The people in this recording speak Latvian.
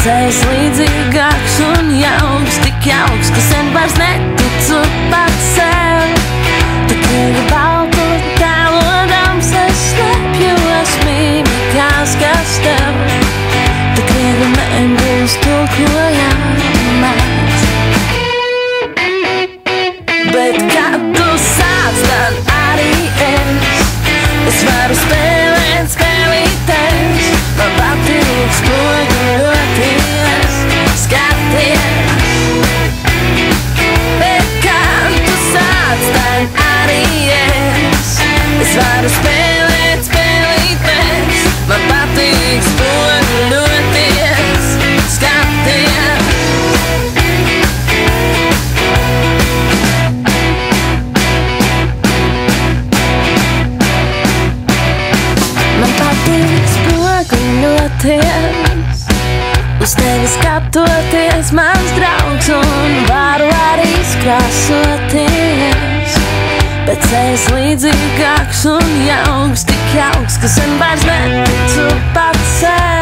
ceļš līdzīgāks un jauks, tik jauks, ka sen vairs neticu pat sev. Tik ilgi baltu tēlodams es slēpjos mīmikās, kas tev tik viegli nebūs to, ko jāmāc. Bet kad tu sāc, tad arī es varu spēlēt spēlītes. Man patīk spoguļoties, skaties. Bet kad tu sāc, tad arī es varu spēlēt spēlītes. Man patīk spoguļoties, skaties. Uz tevi skatoties, mans draugs, un varu arī skrāsoties. Bet ceļš līdzīgāks un jauks, tik jauks, ka sen vairs neticu pat sev.